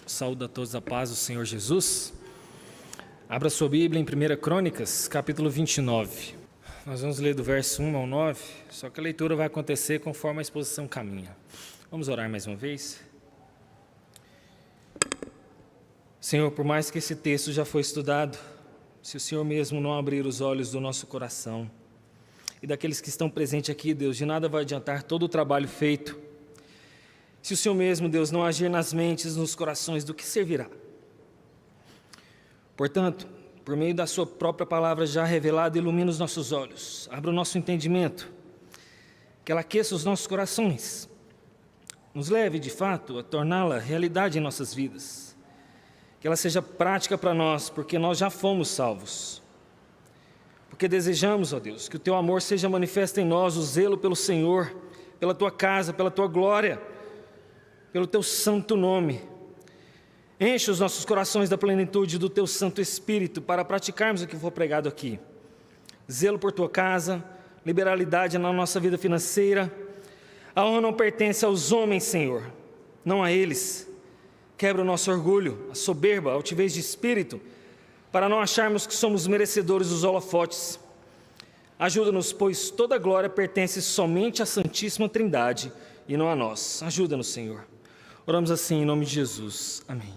Saúdo a todos a paz do Senhor Jesus. Abra sua Bíblia em 1 Crônicas, capítulo 29. Nós vamos ler do verso 1 ao 9, só que a leitura vai acontecer conforme a exposição caminha. Vamos orar mais uma vez? Senhor, por mais que esse texto já foi estudado, se o Senhor mesmo não abrir os olhos do nosso coração e daqueles que estão presentes aqui, Deus, de nada vai adiantar todo o trabalho feito. Se o Senhor mesmo, Deus, não agir nas mentes, nos corações, do que servirá? Portanto, por meio da sua própria palavra já revelada, ilumina os nossos olhos, abra o nosso entendimento, que ela aqueça os nossos corações, nos leve, de fato, a torná-la realidade em nossas vidas, que ela seja prática para nós, porque nós já fomos salvos, porque desejamos, ó Deus, que o Teu amor seja manifesto em nós, o zelo pelo Senhor, pela Tua casa, pela Tua glória, pelo Teu santo nome. Enche os nossos corações da plenitude do Teu Santo Espírito para praticarmos o que for pregado aqui. Zelo por Tua casa, liberalidade na nossa vida financeira. A honra não pertence aos homens, Senhor, não a eles. Quebra o nosso orgulho, a soberba, a altivez de espírito, para não acharmos que somos merecedores dos holofotes. Ajuda-nos, pois toda a glória pertence somente à Santíssima Trindade e não a nós. Ajuda-nos, Senhor. Oramos assim em nome de Jesus. Amém.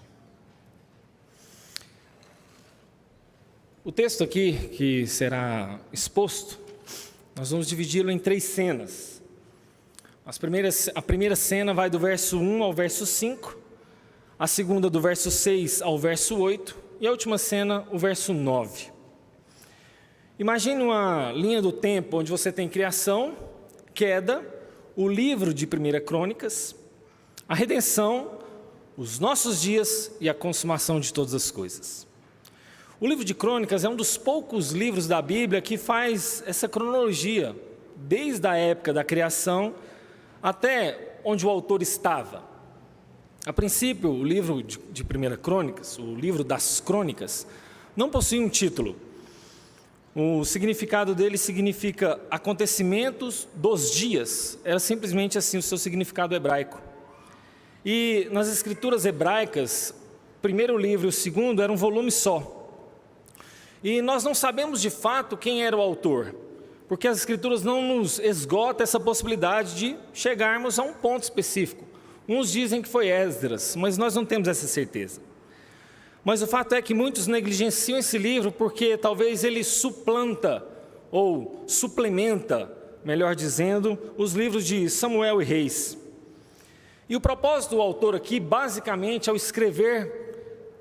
O texto aqui que será exposto, nós vamos dividi-lo em 3 cenas. A primeira cena vai do verso 1 ao verso 5, a segunda do verso 6 ao verso 8 e a última cena, o verso 9. Imagine uma linha do tempo onde você tem criação, queda, o livro de 1 Crônicas, a redenção, os nossos dias e a consumação de todas as coisas. O livro de Crônicas é um dos poucos livros da Bíblia que faz essa cronologia, desde a época da criação até onde o autor estava. A princípio, o livro de 1 Crônicas, o livro das Crônicas, não possui um título. O significado dele significa acontecimentos dos dias. Era simplesmente assim o seu significado hebraico. E nas escrituras hebraicas, o primeiro livro e o segundo eram um volume só. E nós não sabemos de fato quem era o autor, porque as escrituras não nos esgotam essa possibilidade de chegarmos a um ponto específico. Uns dizem que foi Esdras, mas nós não temos essa certeza. Mas o fato é que muitos negligenciam esse livro porque talvez ele suplanta ou suplementa, melhor dizendo, os livros de Samuel e Reis. E o propósito do autor aqui, basicamente, ao escrever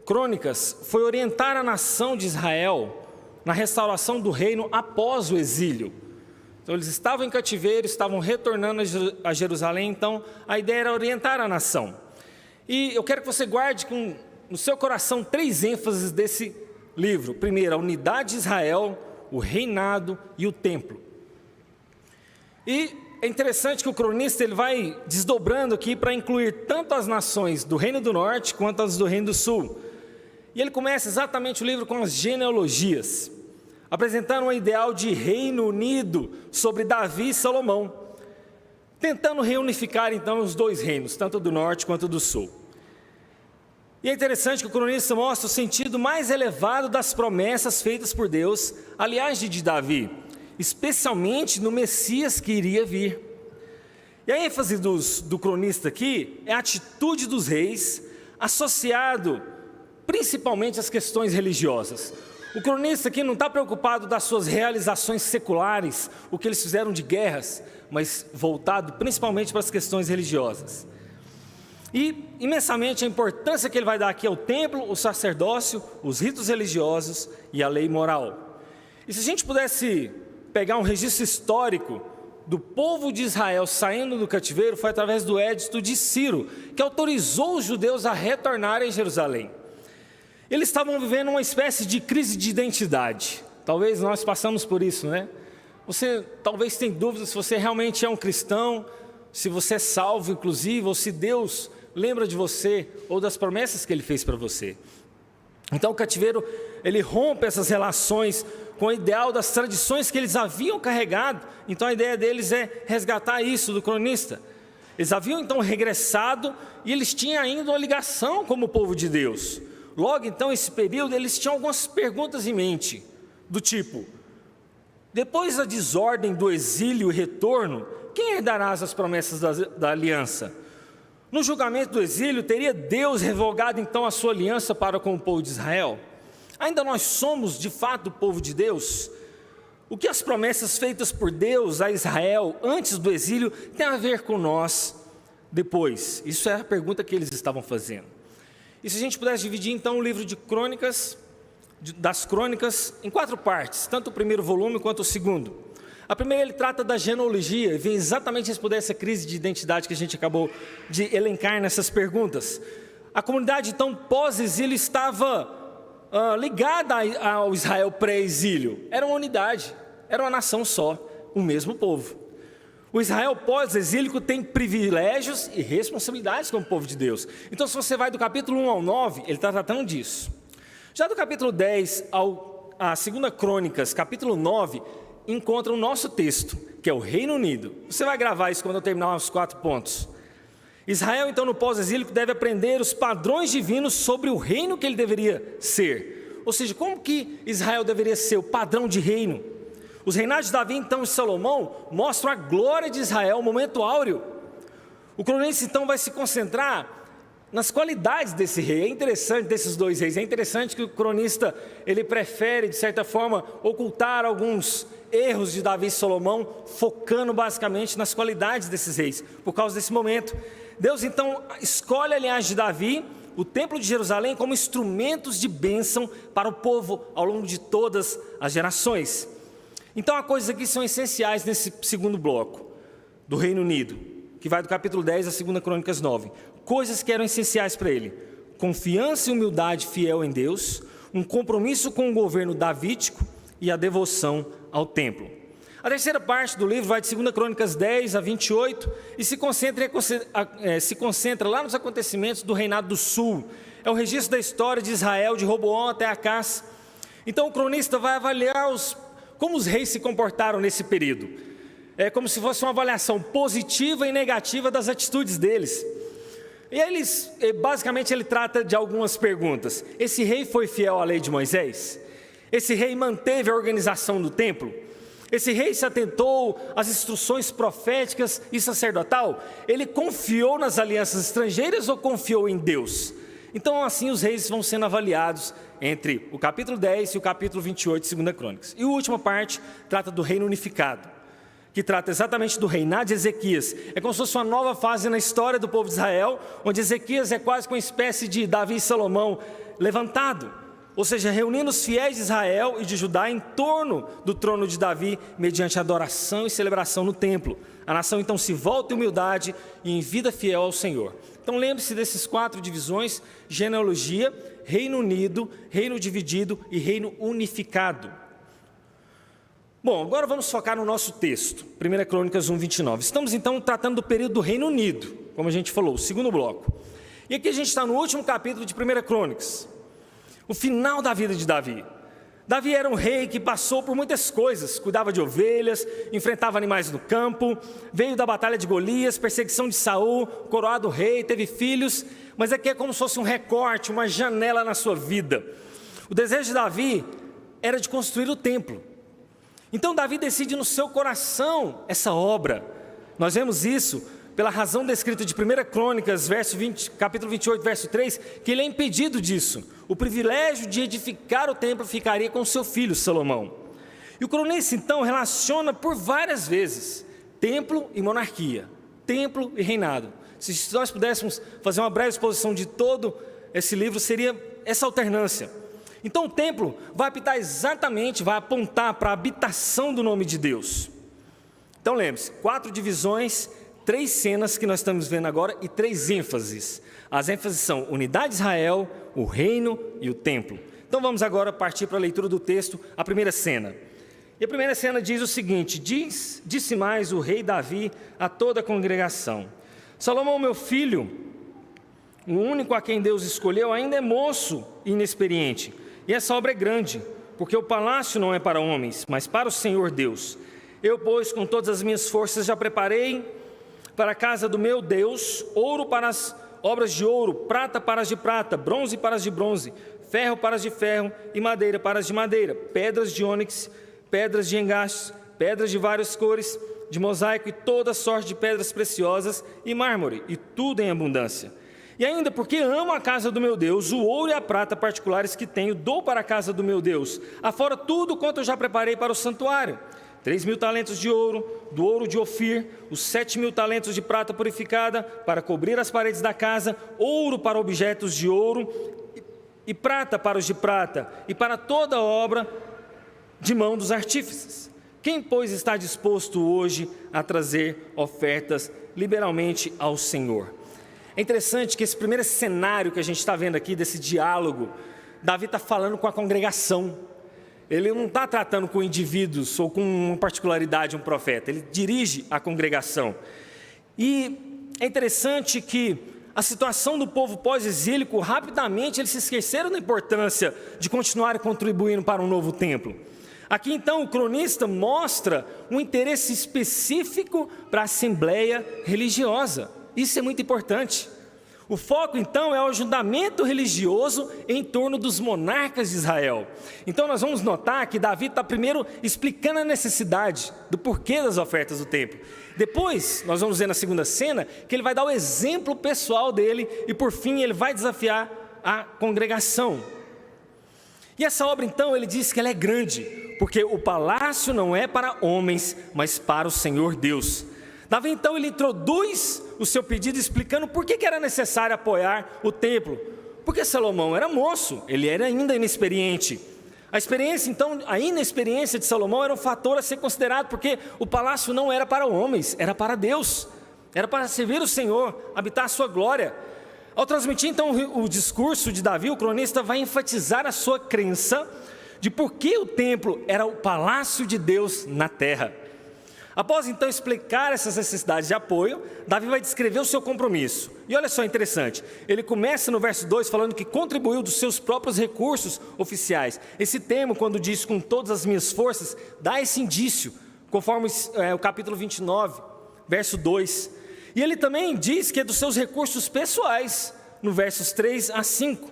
Crônicas, foi orientar a nação de Israel na restauração do reino após o exílio. Então, eles estavam em cativeiro, estavam retornando a Jerusalém, então a ideia era orientar a nação. E eu quero que você guarde no seu coração 3 ênfases desse livro. Primeiro, a unidade de Israel, o reinado e o templo. E é interessante que o cronista ele vai desdobrando aqui para incluir tanto as nações do Reino do Norte quanto as do Reino do Sul. E ele começa exatamente o livro com as genealogias, apresentando um ideal de reino unido sobre Davi e Salomão, tentando reunificar então os 2 reinos, tanto do Norte quanto do Sul. E é interessante que o cronista mostra o sentido mais elevado das promessas feitas por Deus, aliás de Davi, especialmente no Messias que iria vir. E a ênfase do cronista aqui é a atitude dos reis, associado principalmente às questões religiosas. O cronista aqui não está preocupado das suas realizações seculares, o que eles fizeram de guerras, mas voltado principalmente para as questões religiosas. E, imensamente, a importância que ele vai dar aqui ao templo, o sacerdócio, os ritos religiosos e a lei moral. E se a gente pudesse pegar um registro histórico do povo de Israel saindo do cativeiro, foi através do edito de Ciro, que autorizou os judeus a retornarem a Jerusalém. Eles estavam vivendo uma espécie de crise de identidade. Talvez nós passamos por isso, né? Você talvez tenha dúvidas se você realmente é um cristão, se você é salvo, inclusive, ou se Deus lembra de você ou das promessas que Ele fez para você. Então o cativeiro, ele rompe essas relações com o ideal das tradições que eles haviam carregado. Então a ideia deles é resgatar isso do cronista. Eles haviam então regressado e eles tinham ainda uma ligação como povo de Deus. Logo então, esse período, eles tinham algumas perguntas em mente, do tipo: depois da desordem do exílio e retorno, quem herdará as promessas da aliança? No julgamento do exílio, teria Deus revogado então a sua aliança para com o povo de Israel? Ainda nós somos de fato o povo de Deus? O que as promessas feitas por Deus a Israel antes do exílio tem a ver com nós depois? Isso é a pergunta que eles estavam fazendo. E se a gente pudesse dividir então o livro de Crônicas, das Crônicas, em 4 partes, tanto o primeiro volume quanto o segundo. A primeira, ele trata da genealogia, e vem exatamente responder essa crise de identidade que a gente acabou de elencar nessas perguntas. A comunidade, então, pós-exílio, estava ligada ao Israel pré-exílio. Era uma unidade, era uma nação só, o mesmo povo. O Israel pós-exílico tem privilégios e responsabilidades como povo de Deus. Então, se você vai do capítulo 1 ao 9, ele está tratando disso. Já do capítulo 10 à 2 Crônicas, capítulo 9, encontra o nosso texto, que é o Reino Unido. Você vai gravar isso quando eu terminar os 4 pontos. Israel, então, no pós-exílico, deve aprender os padrões divinos sobre o reino que ele deveria ser. Ou seja, como que Israel deveria ser o padrão de reino? Os reinados de Davi, então, e Salomão mostram a glória de Israel, o momento áureo. O cronista, então, vai se concentrar nas qualidades desse rei. É interessante, desses 2 reis, é interessante que o cronista, ele prefere, de certa forma, ocultar alguns erros de Davi e Salomão, focando basicamente nas qualidades desses reis, por causa desse momento. Deus então escolhe a linhagem de Davi, o templo de Jerusalém, como instrumentos de bênção para o povo ao longo de todas as gerações. Então há coisas aqui que são essenciais nesse segundo bloco, do Reino Unido, que vai do capítulo 10 a 2 Crônicas 9. Coisas que eram essenciais para ele: confiança e humildade fiel em Deus, um compromisso com o governo davídico e a devoção ao templo. A terceira parte do livro vai de 2 Crônicas 10 a 28 e se concentra lá nos acontecimentos do Reinado do Sul. É o registro da história de Israel, de Roboão até Acás. Então o cronista vai avaliar como os reis se comportaram nesse período. É como se fosse uma avaliação positiva e negativa das atitudes deles. E basicamente ele trata de algumas perguntas. Esse rei foi fiel à lei de Moisés? Esse rei manteve a organização do templo? Esse rei se atentou às instruções proféticas e sacerdotal? Ele confiou nas alianças estrangeiras ou confiou em Deus? Então assim os reis vão sendo avaliados entre o capítulo 10 e o capítulo 28 de 2 Crônicas. E a última parte trata do reino unificado, que trata exatamente do reinado de Ezequias. É como se fosse uma nova fase na história do povo de Israel, onde Ezequias é quase que uma espécie de Davi e Salomão levantado, ou seja, reunindo os fiéis de Israel e de Judá em torno do trono de Davi, mediante adoração e celebração no templo. A nação então se volta em humildade e em vida fiel ao Senhor. Então lembre-se desses 4 divisões: genealogia, reino unido, reino dividido e reino unificado. Bom, agora vamos focar no nosso texto, 1 Crônicas 1, 29. Estamos então tratando do período do Reino Unido, como a gente falou, o segundo bloco. E aqui a gente está no último capítulo de 1 Crônicas, o final da vida de Davi. Davi era um rei que passou por muitas coisas: cuidava de ovelhas, enfrentava animais no campo, veio da batalha de Golias, perseguição de Saul, coroado rei, teve filhos, mas aqui é como se fosse um recorte, uma janela na sua vida. O desejo de Davi era de construir o templo. Então Davi decide no seu coração essa obra. Nós vemos isso pela razão descrita de 1 Crônicas, capítulo 28, verso 3, que ele é impedido disso. O privilégio de edificar o templo ficaria com seu filho Salomão. E o cronista então relaciona por várias vezes templo e monarquia, templo e reinado. Se nós pudéssemos fazer uma breve exposição de todo esse livro, seria essa alternância. Então o templo vai apontar para a habitação do nome de Deus. Então lembre-se, 4 divisões, 3 cenas que nós estamos vendo agora e 3 ênfases. As ênfases são unidade de Israel, o reino e o templo. Então vamos agora partir para a leitura do texto, a primeira cena. E a primeira cena diz o seguinte: disse mais o rei Davi a toda a congregação: Salomão, meu filho, o único a quem Deus escolheu, ainda é moço e inexperiente. E essa obra é grande, porque o palácio não é para homens, mas para o Senhor Deus. Eu, pois, com todas as minhas forças já preparei para a casa do meu Deus, ouro para as obras de ouro, prata para as de prata, bronze para as de bronze, ferro para as de ferro e madeira para as de madeira, pedras de ônix, pedras de engaste, pedras de várias cores, de mosaico e toda sorte de pedras preciosas e mármore, e tudo em abundância. E ainda porque amo a casa do meu Deus, o ouro e a prata particulares que tenho, dou para a casa do meu Deus, afora tudo quanto eu já preparei para o santuário. 3.000 talentos de ouro, do ouro de Ofir, os 7.000 talentos de prata purificada, para cobrir as paredes da casa, ouro para objetos de ouro, e prata para os de prata, e para toda obra de mão dos artífices. Quem, pois, está disposto hoje a trazer ofertas liberalmente ao Senhor? É interessante que esse primeiro cenário que a gente está vendo aqui, desse diálogo, Davi está falando com a congregação. Ele não está tratando com indivíduos ou com uma particularidade, um profeta. Ele dirige a congregação. E é interessante que a situação do povo pós-exílico, rapidamente eles se esqueceram da importância de continuar contribuindo para um novo templo. Aqui então o cronista mostra um interesse específico para a assembleia religiosa. Isso é muito importante. O foco então é o ajuntamento religioso em torno dos monarcas de Israel. Então nós vamos notar que Davi está primeiro explicando a necessidade do porquê das ofertas do templo. Depois nós vamos ver na segunda cena que ele vai dar o exemplo pessoal dele e por fim ele vai desafiar a congregação. E essa obra então ele diz que ela é grande, porque o palácio não é para homens, mas para o Senhor Deus. Davi então ele introduz o seu pedido explicando por que era necessário apoiar o templo. Porque Salomão era moço, ele era ainda inexperiente. A experiência então, a inexperiência de Salomão era um fator a ser considerado, porque o palácio não era para homens, era para Deus. Era para servir o Senhor, habitar a sua glória. Ao transmitir então o discurso de Davi, o cronista vai enfatizar a sua crença de por que o templo era o palácio de Deus na terra. Após então explicar essas necessidades de apoio, Davi vai descrever o seu compromisso. E olha só interessante, ele começa no verso 2 falando que contribuiu dos seus próprios recursos oficiais. Esse termo, quando diz com todas as minhas forças, dá esse indício, conforme o capítulo 29, verso 2. E ele também diz que é dos seus recursos pessoais, no versos 3 a 5.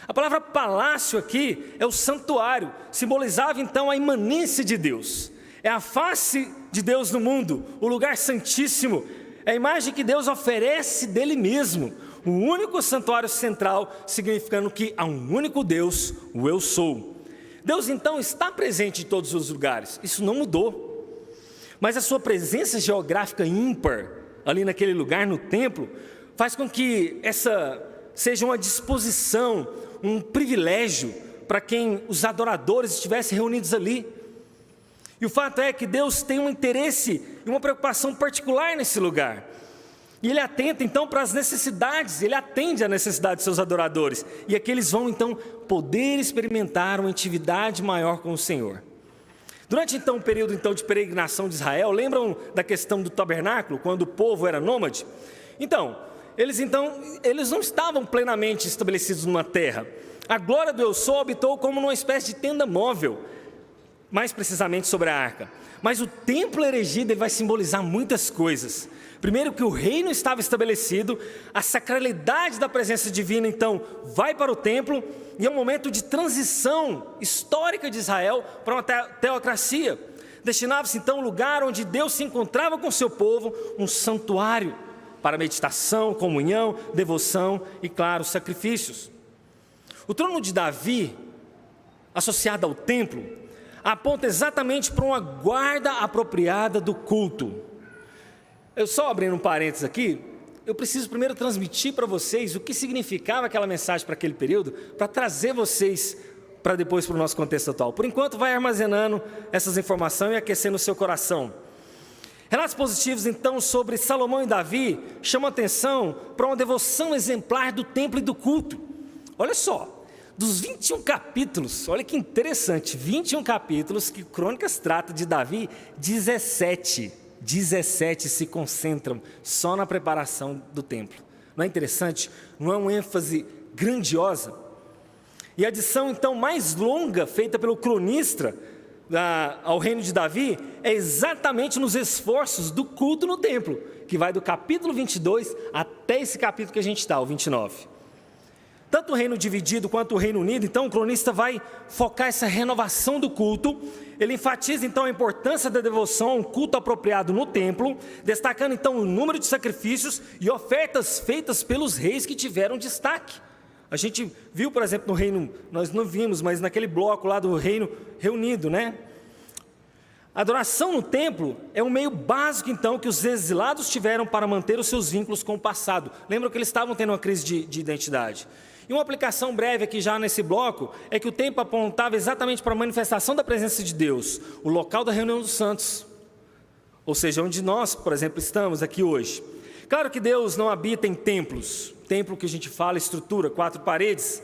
A palavra palácio aqui é o santuário, simbolizava então a imanência de Deus. É a face de Deus no mundo, o lugar santíssimo, é a imagem que Deus oferece dele mesmo, o único santuário central, significando que há um único Deus, o Eu Sou. Deus então está presente em todos os lugares, isso não mudou, mas a sua presença geográfica ímpar, ali naquele lugar, no templo, faz com que essa seja uma disposição, um privilégio, para quem os adoradores estivessem reunidos ali. E o fato é que Deus tem um interesse e uma preocupação particular nesse lugar. E Ele atenta então para as necessidades, Ele atende à necessidade de seus adoradores. E aqui eles vão então poder experimentar uma intimidade maior com o Senhor. Durante então o período então de peregrinação de Israel, lembram da questão do tabernáculo, quando o povo era nômade? Então, eles não estavam plenamente estabelecidos numa terra. A glória do Eu Sou habitou como numa espécie de tenda móvel, mais precisamente sobre a arca. Mas o templo erigido ele vai simbolizar muitas coisas. Primeiro que o reino estava estabelecido, a sacralidade da presença divina então vai para o templo, e é um momento de transição histórica de Israel para uma teocracia. Destinava-se então um lugar onde Deus se encontrava com o seu povo, um santuário para meditação, comunhão, devoção e, claro, sacrifícios. O trono de Davi, associado ao templo, aponta exatamente para uma guarda apropriada do culto. Eu só abrindo um parênteses aqui, eu preciso primeiro transmitir para vocês o que significava aquela mensagem para aquele período, para trazer vocês para depois para o nosso contexto atual. Por enquanto vai armazenando essas informações e aquecendo o seu coração. Relatos positivos então sobre Salomão e Davi chamam atenção para uma devoção exemplar do templo e do culto. Olha só. Dos 21 capítulos, olha que interessante, 21 capítulos que Crônicas trata de Davi, 17 se concentram só na preparação do templo. Não é interessante? Não é uma ênfase grandiosa? E a adição então mais longa feita pelo cronista ao reino de Davi é exatamente nos esforços do culto no templo, que vai do capítulo 22 até esse capítulo que a gente está, o 29. Tanto o reino dividido quanto o reino unido, então o cronista vai focar essa renovação do culto. Ele enfatiza então a importância da devoção a um culto apropriado no templo, destacando então o número de sacrifícios e ofertas feitas pelos reis que tiveram destaque. A gente viu, por exemplo, no reino, nós não vimos, mas naquele bloco lá do reino reunido, né? A adoração no templo é um meio básico, então, que os exilados tiveram para manter os seus vínculos com o passado. Lembram que eles estavam tendo uma crise de identidade. E uma aplicação breve aqui já nesse bloco, é que o templo apontava exatamente para a manifestação da presença de Deus, o local da reunião dos santos. Ou seja, onde nós, por exemplo, estamos aqui hoje. Claro que Deus não habita em templos. Templo que a gente fala, estrutura, 4 paredes.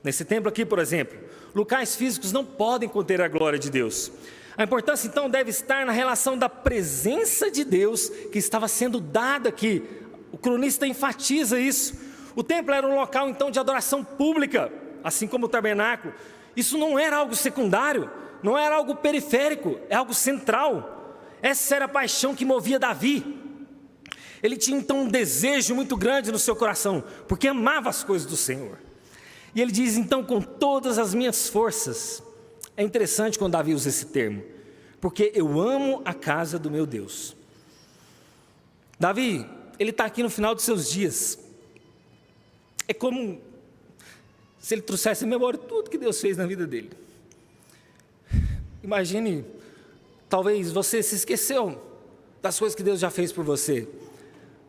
Nesse templo aqui, por exemplo, locais físicos não podem conter a glória de Deus. A importância então deve estar na relação da presença de Deus que estava sendo dada aqui. O cronista enfatiza isso. O templo era um local então de adoração pública, assim como o tabernáculo. Isso não era algo secundário, não era algo periférico, é algo central. Essa era a paixão que movia Davi. Ele tinha então um desejo muito grande no seu coração, porque amava as coisas do Senhor. E ele diz então, com todas as minhas forças. É interessante quando Davi usa esse termo, porque eu amo a casa do meu Deus. Davi, ele está aqui no final dos seus dias. É como se ele trouxesse à memória tudo que Deus fez na vida dele. Imagine, talvez você se esqueceu das coisas que Deus já fez por você.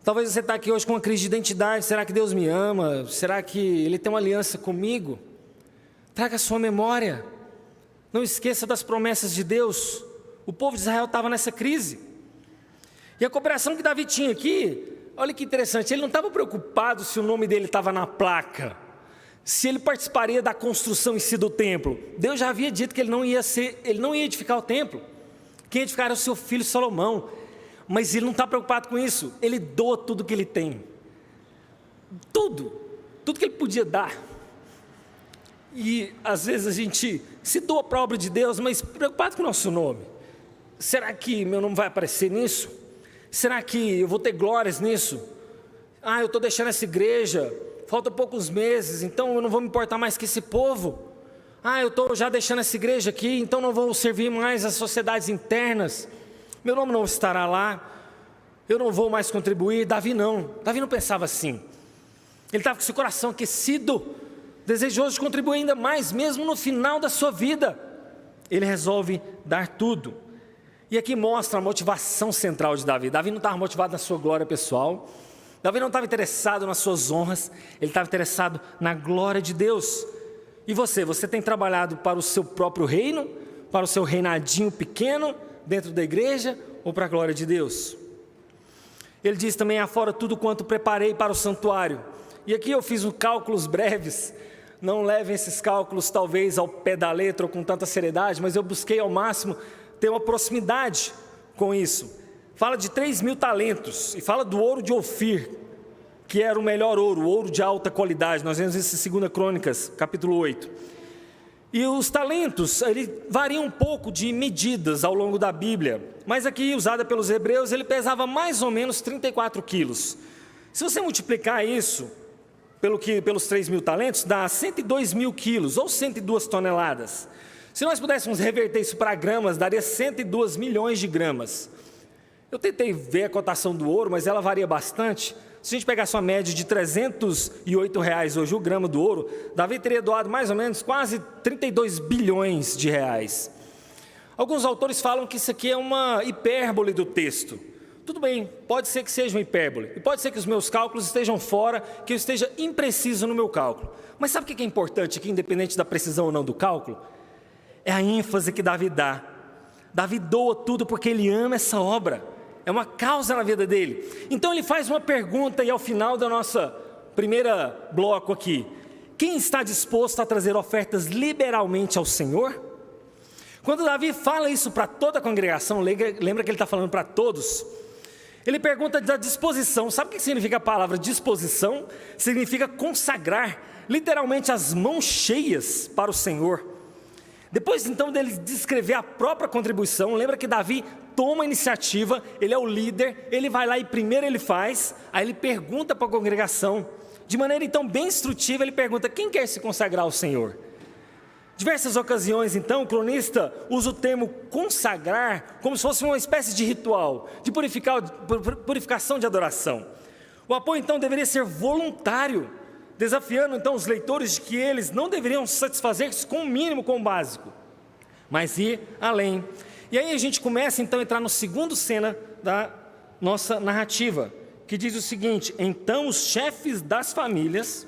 Talvez você está aqui hoje com uma crise de identidade. Será que Deus me ama? Será que Ele tem uma aliança comigo? Traga a sua memória. Não esqueça das promessas de Deus. O povo de Israel estava nessa crise. E a cooperação que Davi tinha aqui, olha que interessante, ele não estava preocupado se o nome dele estava na placa, se ele participaria da construção em si do templo. Deus já havia dito que ele não ia edificar o templo. Quem ia edificar era o seu filho Salomão. Mas ele não está preocupado com isso. Ele doa tudo que ele tem. Tudo que ele podia dar. E às vezes a gente se doa para a obra de Deus, mas preocupado com o nosso nome. Será que meu nome vai aparecer nisso? Será que eu vou ter glórias nisso? Eu estou deixando essa igreja, faltam poucos meses, então eu não vou me importar mais com esse povo. Eu estou já deixando essa igreja aqui, então não vou servir mais as sociedades internas. Meu nome não estará lá, eu não vou mais contribuir. Davi não pensava assim. Ele estava com seu coração aquecido, desejoso de contribuir ainda mais, mesmo no final da sua vida. Ele resolve dar tudo. E aqui mostra a motivação central de Davi. Davi não estava motivado na sua glória pessoal. Davi não estava interessado nas suas honras. Ele estava interessado na glória de Deus. E você tem trabalhado para o seu próprio reino, para o seu reinadinho pequeno, dentro da igreja, ou para a glória de Deus? Ele diz também: afora tudo quanto preparei para o santuário. E aqui eu fiz cálculos breves. Não levem esses cálculos talvez ao pé da letra ou com tanta seriedade, mas eu busquei ao máximo ter uma proximidade com isso. Fala de 3.000 talentos, e fala do ouro de Ofir, que era o melhor ouro, o ouro de alta qualidade. Nós vemos isso em 2 Crônicas, capítulo 8. E os talentos, ele varia um pouco de medidas ao longo da Bíblia, mas aqui, usada pelos hebreus, ele pesava mais ou menos 34 quilos. Se você multiplicar isso pelos 3.000 talentos, dá 102.000 quilos, ou 102 toneladas. Se nós pudéssemos reverter isso para gramas, daria 102 milhões de gramas. Eu tentei ver a cotação do ouro, mas ela varia bastante. Se a gente pegasse uma média de R$308 hoje o grama do ouro, Davi teria doado mais ou menos quase 32 bilhões de reais. Alguns autores falam que isso aqui é uma hipérbole do texto. Tudo bem, pode ser que seja uma hipérbole, e pode ser que os meus cálculos estejam fora, que eu esteja impreciso no meu cálculo. Mas sabe o que é importante aqui, independente da precisão ou não do cálculo? É a ênfase que Davi dá. Davi doa tudo porque ele ama essa obra. É uma causa na vida dele. Então ele faz uma pergunta, e ao final da nossa primeira bloco aqui: quem está disposto a trazer ofertas liberalmente ao Senhor? Quando Davi fala isso para toda a congregação, lembra que ele está falando para todos? Ele pergunta da disposição. Sabe o que significa a palavra disposição? Significa consagrar, literalmente as mãos cheias para o Senhor. Depois então dele descrever a própria contribuição, lembra que Davi toma a iniciativa, ele é o líder, ele vai lá e primeiro ele faz, aí ele pergunta para a congregação, de maneira então bem instrutiva, ele pergunta: quem quer se consagrar ao Senhor? Diversas ocasiões então o cronista usa o termo consagrar como se fosse uma espécie de ritual, de purificação de adoração. O apoio então deveria ser voluntário, desafiando então os leitores de que eles não deveriam satisfazer-se com o mínimo, com o básico, mas ir além. E aí a gente começa então a entrar no segundo cena da nossa narrativa, que diz o seguinte: então os chefes das famílias,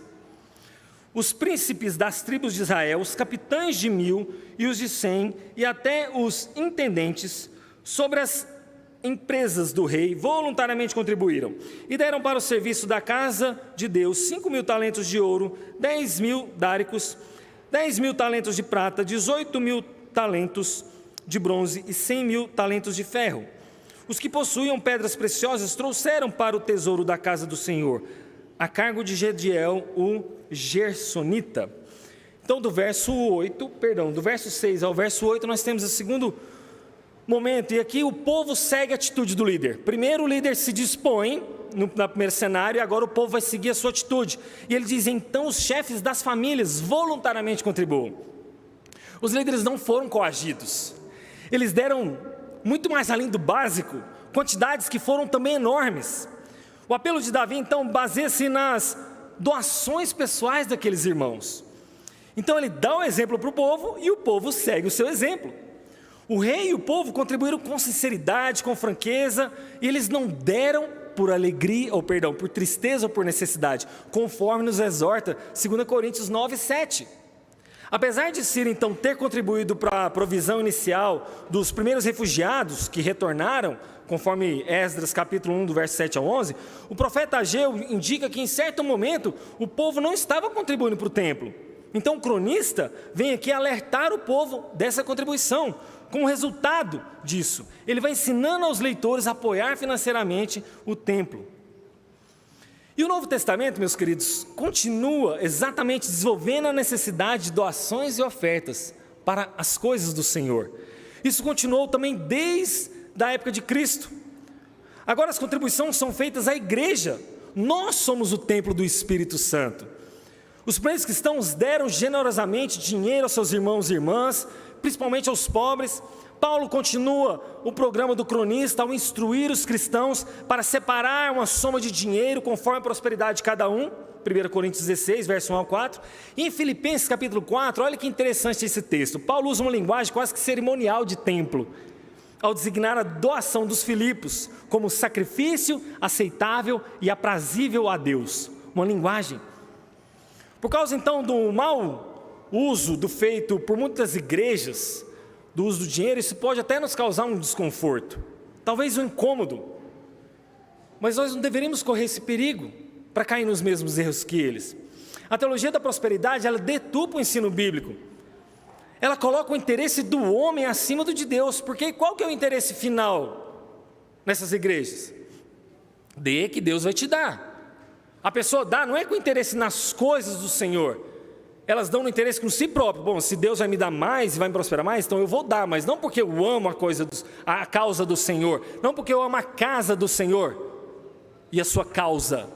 os príncipes das tribos de Israel, os capitães de 1000 e os de 100, e até os intendentes sobre as empresas do rei, voluntariamente contribuíram, e deram para o serviço da casa de Deus 5.000 talentos de ouro, 10.000 dáricos, 10.000 talentos de prata, 18.000 talentos de bronze e 100.000 talentos de ferro. Os que possuíam pedras preciosas trouxeram para o tesouro da casa do Senhor, a cargo de Gediel, o Gersonita. Então do verso 6 ao verso 8, nós temos o segundo momento, e aqui o povo segue a atitude do líder. Primeiro o líder se dispõe, no primeiro cenário, e agora o povo vai seguir a sua atitude. E ele diz: então os chefes das famílias voluntariamente contribuam. Os líderes não foram coagidos, eles deram muito mais além do básico, quantidades que foram também enormes. O apelo de Davi então baseia-se nas doações pessoais daqueles irmãos. Então ele dá o exemplo para o povo e o povo segue o seu exemplo. O rei e o povo contribuíram com sinceridade, com franqueza, e eles não deram por por tristeza ou por necessidade, conforme nos exorta 2 Coríntios 9:7. Apesar de Ciro então ter contribuído para a provisão inicial dos primeiros refugiados que retornaram, conforme Esdras capítulo 1, do verso 7 ao 11, o profeta Ageu indica que em certo momento o povo não estava contribuindo para o templo. Então o cronista vem aqui alertar o povo dessa contribuição. Como resultado disso, ele vai ensinando aos leitores a apoiar financeiramente o templo. E o Novo Testamento, meus queridos, continua exatamente desenvolvendo a necessidade de doações e ofertas para as coisas do Senhor. Isso continuou também desde a época de Cristo. Agora as contribuições são feitas à igreja. Nós somos o templo do Espírito Santo. Os primeiros cristãos deram generosamente dinheiro aos seus irmãos e irmãs, principalmente aos pobres. Paulo continua o programa do cronista ao instruir os cristãos para separar uma soma de dinheiro conforme a prosperidade de cada um, 1 Coríntios 16, verso 1 ao 4. E em Filipenses capítulo 4, olha que interessante esse texto. Paulo usa uma linguagem quase que cerimonial de templo, ao designar a doação dos filipos como sacrifício aceitável e aprazível a Deus. Uma linguagem. Por causa então do mau uso do feito por muitas igrejas, do uso do dinheiro, isso pode até nos causar um desconforto, talvez um incômodo, mas nós não deveríamos correr esse perigo para cair nos mesmos erros que eles. A teologia da prosperidade, ela deturpa o ensino bíblico, ela coloca o interesse do homem acima do de Deus, porque qual que é o interesse final nessas igrejas? Dê que Deus vai te dar. A pessoa dá não é com interesse nas coisas do Senhor, elas dão no interesse com si próprio. Bom, se Deus vai me dar mais e vai me prosperar mais, então eu vou dar, mas não porque eu amo a causa do Senhor, não porque eu amo a casa do Senhor e a sua causa,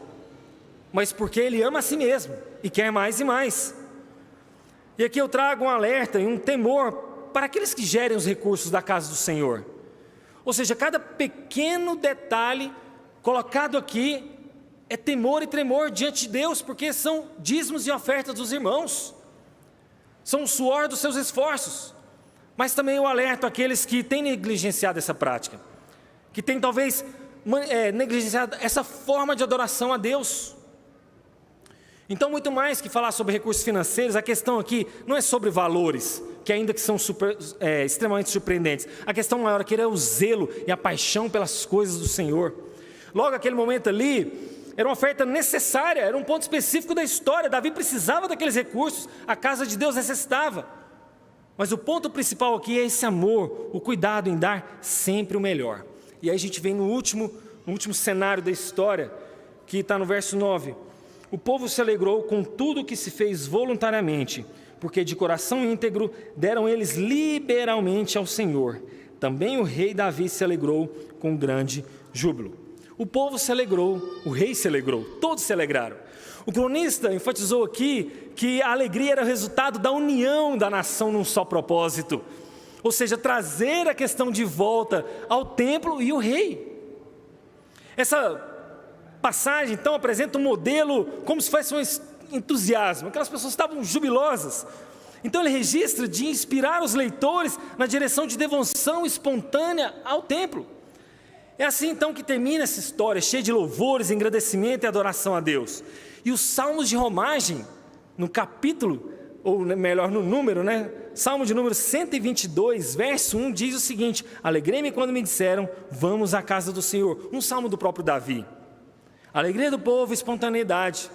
mas porque Ele ama a si mesmo e quer mais e mais. E aqui eu trago um alerta e um temor para aqueles que gerem os recursos da casa do Senhor. Ou seja, cada pequeno detalhe colocado aqui é temor e tremor diante de Deus, porque são dízimos e ofertas dos irmãos, são o suor dos seus esforços. Mas também eu alerto aqueles que têm negligenciado essa prática, que têm talvez negligenciado essa forma de adoração a Deus. Então, muito mais que falar sobre recursos financeiros, a questão aqui não é sobre valores, que ainda que são extremamente surpreendentes. A questão maior aqui é o zelo e a paixão pelas coisas do Senhor. Logo, aquele momento ali era uma oferta necessária, era um ponto específico da história. Davi precisava daqueles recursos, a casa de Deus necessitava. Mas o ponto principal aqui é esse amor, o cuidado em dar sempre o melhor. E aí a gente vem no último cenário da história, que está no verso 9. O povo se alegrou com tudo que se fez voluntariamente, porque de coração íntegro deram eles liberalmente ao Senhor. Também o rei Davi se alegrou com grande júbilo. O povo se alegrou, o rei se alegrou, todos se alegraram. O cronista enfatizou aqui que a alegria era resultado da união da nação num só propósito, ou seja, trazer a questão de volta ao templo e o rei. Essa passagem então apresenta um modelo como se fosse um entusiasmo, aquelas pessoas estavam jubilosas. Então ele registra de inspirar os leitores na direção de devoção espontânea ao templo. É assim então que termina essa história, cheia de louvores, agradecimento e adoração a Deus. E os salmos de romagem, no capítulo, ou melhor no número, Salmo de número 122, verso 1, diz o seguinte: alegrei-me quando me disseram, vamos à casa do Senhor. Um salmo do próprio Davi. Alegria do povo, espontaneidade.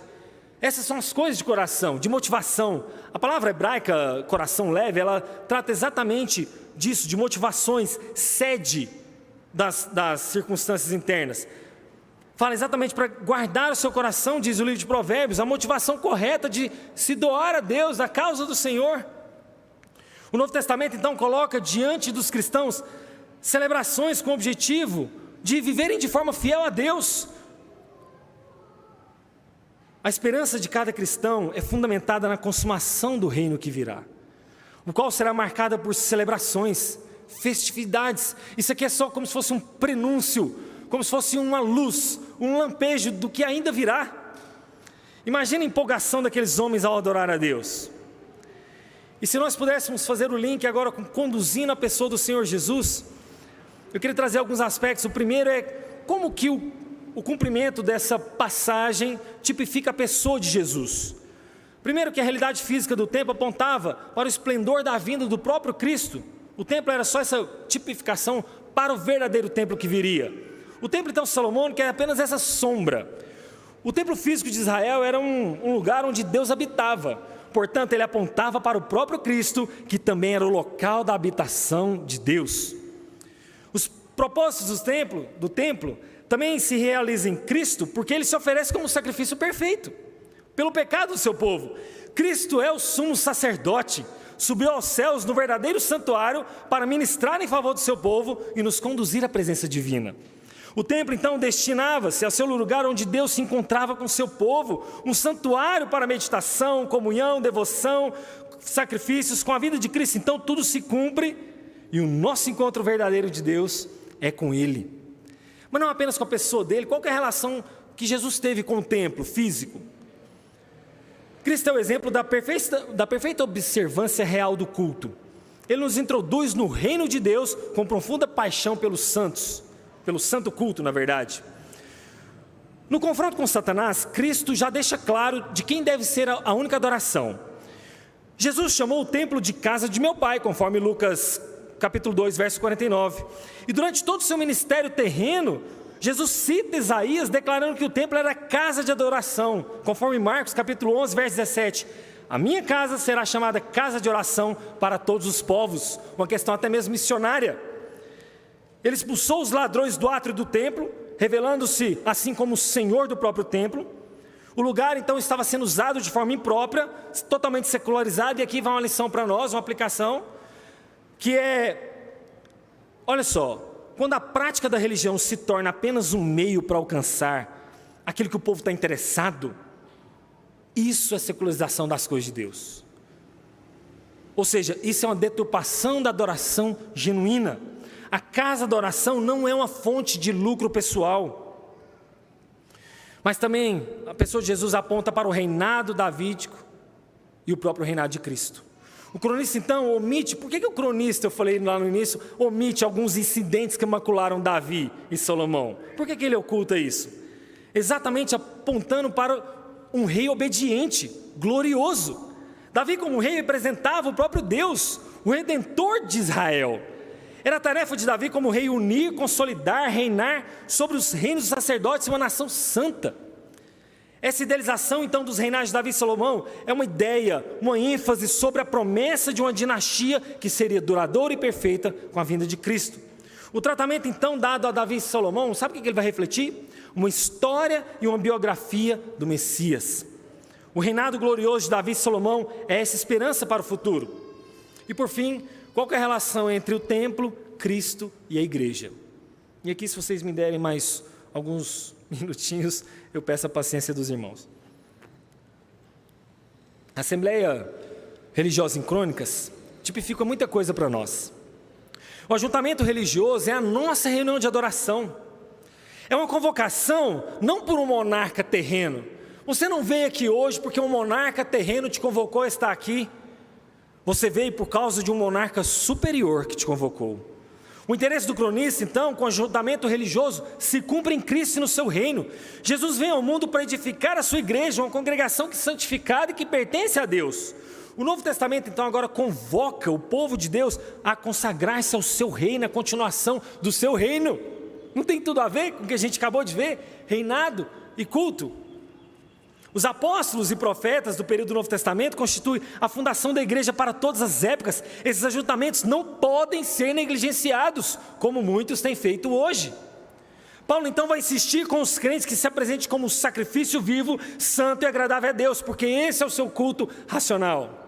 Essas são as coisas de coração, de motivação. A palavra hebraica, coração leve, ela trata exatamente disso, de motivações, sede das circunstâncias internas. Fala exatamente para guardar o seu coração, diz o livro de Provérbios, a motivação correta de se doar a Deus, a causa do Senhor. O Novo Testamento então coloca diante dos cristãos celebrações com o objetivo de viverem de forma fiel a Deus. A esperança de cada cristão é fundamentada na consumação do reino que virá, o qual será marcada por celebrações, festividades. Isso aqui é só como se fosse um prenúncio, como se fosse uma luz, um lampejo do que ainda virá. Imagina a empolgação daqueles homens ao adorar a Deus. E se nós pudéssemos fazer o link agora com conduzindo a pessoa do Senhor Jesus, eu queria trazer alguns aspectos. O primeiro é como que o cumprimento dessa passagem tipifica a pessoa de Jesus. Primeiro, que a realidade física do templo apontava para o esplendor da vinda do próprio Cristo. O templo era só essa tipificação para o verdadeiro templo que viria. O templo então salomônico é apenas essa sombra. O templo físico de Israel era um lugar onde Deus habitava. Portanto, ele apontava para o próprio Cristo, que também era o local da habitação de Deus. Os propósitos do templo também se realizam em Cristo, porque ele se oferece como um sacrifício perfeito pelo pecado do seu povo. Cristo é o sumo sacerdote, subiu aos céus no verdadeiro santuário para ministrar em favor do seu povo e nos conduzir à presença divina. O templo então destinava-se a ser o lugar onde Deus se encontrava com o seu povo, um santuário para meditação, comunhão, devoção, sacrifícios. Com a vida de Cristo então tudo se cumpre e o nosso encontro verdadeiro de Deus é com Ele. Mas não apenas com a pessoa dele. Qual que é a relação que Jesus teve com o templo físico? Cristo é o exemplo da perfeita observância real do culto. Ele nos introduz no reino de Deus com profunda paixão pelos santos, pelo santo culto, na verdade. No confronto com Satanás, Cristo já deixa claro de quem deve ser a única adoração. Jesus chamou o templo de casa de meu pai, conforme Lucas capítulo 2, verso 49. E durante todo o seu ministério terreno, Jesus cita Isaías declarando que o templo era casa de adoração, conforme Marcos capítulo 11, verso 17. A minha casa será chamada casa de oração para todos os povos, uma questão até mesmo missionária. Ele expulsou os ladrões do átrio do templo, revelando-se assim como o Senhor do próprio templo. O lugar então estava sendo usado de forma imprópria, totalmente secularizado, e aqui vai uma lição para nós, uma aplicação, que é, olha só, quando a prática da religião se torna apenas um meio para alcançar aquilo que o povo está interessado, isso é secularização das coisas de Deus. Ou seja, isso é uma deturpação da adoração genuína. A casa da oração não é uma fonte de lucro pessoal. Mas também a pessoa de Jesus aponta para o reinado davídico e o próprio reinado de Cristo. O cronista então omite, por que o cronista, eu falei lá no início, omite alguns incidentes que macularam Davi e Salomão? Por que ele oculta isso? Exatamente apontando para um rei obediente, glorioso. Davi como rei representava o próprio Deus, o Redentor de Israel. Era a tarefa de Davi como rei unir, consolidar, reinar sobre os reinos dos sacerdotes, uma nação santa. Essa idealização então dos reinados de Davi e Salomão é uma ideia, uma ênfase sobre a promessa de uma dinastia que seria duradoura e perfeita com a vinda de Cristo. O tratamento então dado a Davi e Salomão, sabe o que ele vai refletir? uma história e uma biografia do Messias. O reinado glorioso de Davi e Salomão é essa esperança para o futuro. E por fim, qual que é a relação entre o templo, Cristo e a igreja? E aqui, se vocês me derem mais alguns minutinhos, eu peço a paciência dos irmãos. A Assembleia Religiosa em Crônicas tipifica muita coisa para nós. O ajuntamento religioso é a nossa reunião de adoração. É uma convocação não por um monarca terreno. Você não veio aqui hoje porque um monarca terreno te convocou a estar aqui. Você veio por causa de um monarca superior que te convocou. O interesse do cronista, então, com o ajuntamento religioso, se cumpre em Cristo e no seu reino. Jesus vem ao mundo para edificar a sua igreja, uma congregação que é santificada e que pertence a Deus. O Novo Testamento, então, agora convoca o povo de Deus a consagrar-se ao seu reino, a continuação do seu reino. Não tem tudo a ver com o que a gente acabou de ver? Reinado e culto. Os apóstolos e profetas do período do Novo Testamento constituem a fundação da igreja para todas as épocas. Esses ajuntamentos não podem ser negligenciados, como muitos têm feito hoje. Paulo então vai insistir com os crentes que se apresentem como um sacrifício vivo, santo e agradável a Deus, porque esse é o seu culto racional.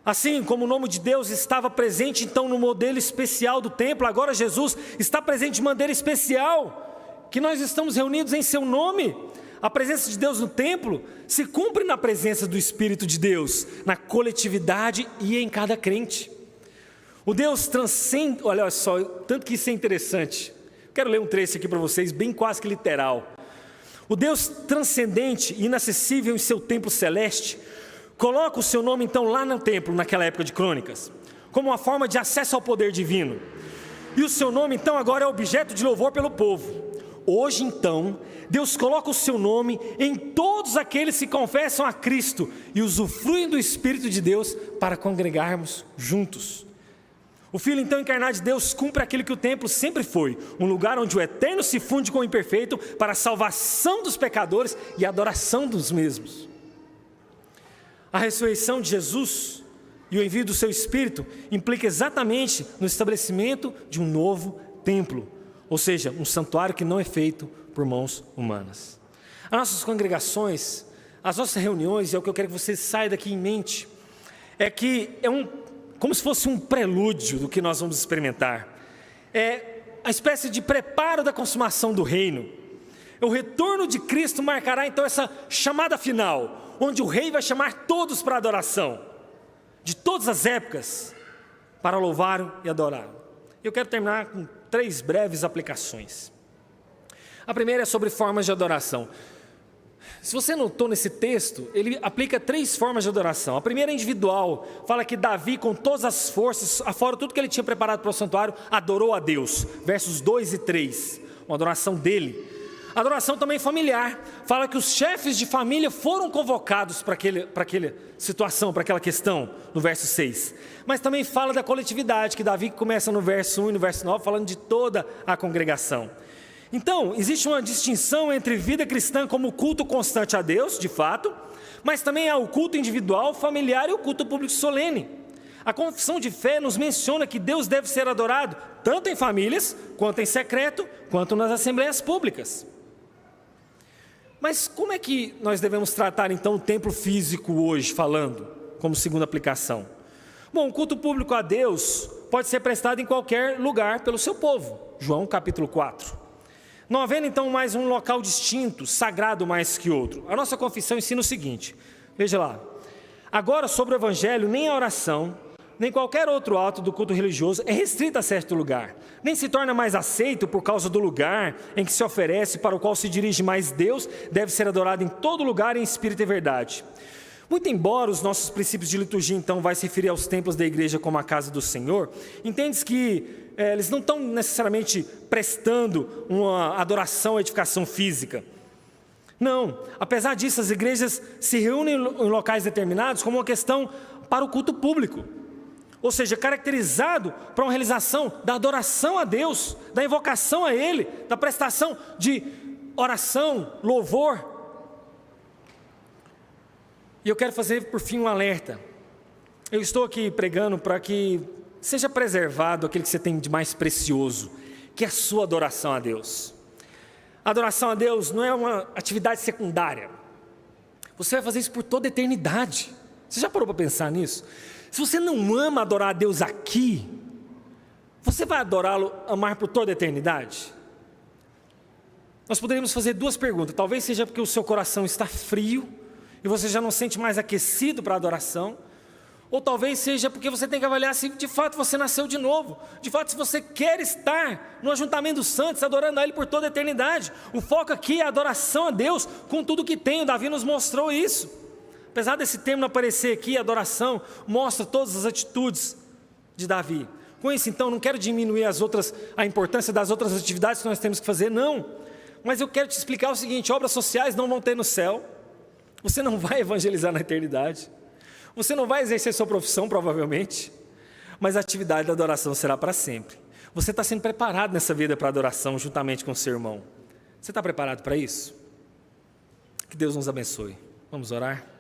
Assim como o nome de Deus estava presente então no modelo especial do templo, agora Jesus está presente de maneira especial, que nós estamos reunidos em seu nome. A presença de Deus no templo se cumpre na presença do Espírito de Deus, na coletividade e em cada crente. O Deus transcende, olha só, tanto que isso é interessante. Quero ler um trecho aqui para vocês, bem quase que literal. O Deus transcendente e inacessível em seu templo celeste, coloca o seu nome então lá no templo, naquela época de Crônicas, como uma forma de acesso ao poder divino. E o seu nome então agora é objeto de louvor pelo povo. Hoje então, Deus coloca o seu nome em todos aqueles que confessam a Cristo e usufruem do Espírito de Deus para congregarmos juntos. O Filho então encarnado de Deus cumpre aquilo que o templo sempre foi, um lugar onde o eterno se funde com o imperfeito para a salvação dos pecadores e a adoração dos mesmos. A ressurreição de Jesus e o envio do seu Espírito implica exatamente no estabelecimento de um novo templo, ou seja, um santuário que não é feito por mãos humanas. As nossas congregações, as nossas reuniões, é o que eu quero que você saia daqui em mente, é que como se fosse um prelúdio do que nós vamos experimentar. É a espécie de preparo da consumação do reino. O retorno de Cristo marcará então essa chamada final, onde o rei vai chamar todos para a adoração, de todas as épocas, para louvar e adorar. Eu quero terminar com 3 breves aplicações. A primeira é sobre formas de adoração. Se você notou nesse texto, ele aplica 3 formas de adoração. A primeira é individual, fala que Davi, com todas as forças, afora tudo que ele tinha preparado para o santuário, adorou a Deus. Versos 2 e 3, uma adoração dele. A adoração também familiar, fala que os chefes de família foram convocados para aquela situação, para aquela questão, no verso 6. Mas também fala da coletividade, que Davi começa no verso 1 e no verso 9, falando de toda a congregação. Então, existe uma distinção entre vida cristã como culto constante a Deus, de fato, mas também há o culto individual, familiar e o culto público solene. A confissão de fé nos menciona que Deus deve ser adorado, tanto em famílias, quanto em secreto, quanto nas assembleias públicas. Mas como é que nós devemos tratar então o templo físico hoje, falando, como segunda aplicação? Bom, o culto público a Deus pode ser prestado em qualquer lugar pelo seu povo. João capítulo 4. Não havendo então mais um local distinto, sagrado mais que outro. A nossa confissão ensina o seguinte, veja lá. Agora sobre o evangelho, nem a oração, nem qualquer outro ato do culto religioso é restrito a certo lugar, nem se torna mais aceito por causa do lugar em que se oferece, para o qual se dirige, mas Deus deve ser adorado em todo lugar em espírito e verdade. Muito embora os nossos princípios de liturgia então vai se referir aos templos da igreja como a casa do Senhor, entendes que eles não estão necessariamente prestando uma adoração à edificação física. Não, apesar disso as igrejas se reúnem em locais determinados como uma questão para o culto público. Ou seja, caracterizado para uma realização da adoração a Deus, da invocação a Ele, da prestação de oração, louvor. E eu quero fazer por fim um alerta. Eu estou aqui pregando para que seja preservado aquilo que você tem de mais precioso, que é a sua adoração a Deus. A adoração a Deus não é uma atividade secundária. Você vai fazer isso por toda a eternidade. Você já parou para pensar nisso? Se você não ama adorar a Deus aqui, você vai adorá-lo, amar por toda a eternidade? Nós poderíamos fazer duas perguntas. Talvez seja porque o seu coração está frio e você já não sente mais aquecido para a adoração. Ou talvez seja porque você tem que avaliar se de fato você nasceu de novo. De fato, se você quer estar no ajuntamento dos santos, adorando a Ele por toda a eternidade. O foco aqui é a adoração a Deus com tudo que tem. O Davi nos mostrou isso. Apesar desse termo não aparecer aqui, adoração mostra todas as atitudes de Davi. Com isso, então, não quero diminuir a importância das outras atividades que nós temos que fazer, não. Mas eu quero te explicar o seguinte: obras sociais não vão ter no céu. Você não vai evangelizar na eternidade. Você não vai exercer sua profissão, provavelmente, mas a atividade da adoração será para sempre. Você está sendo preparado nessa vida para a adoração, juntamente com o seu irmão. Você está preparado para isso? Que Deus nos abençoe. Vamos orar?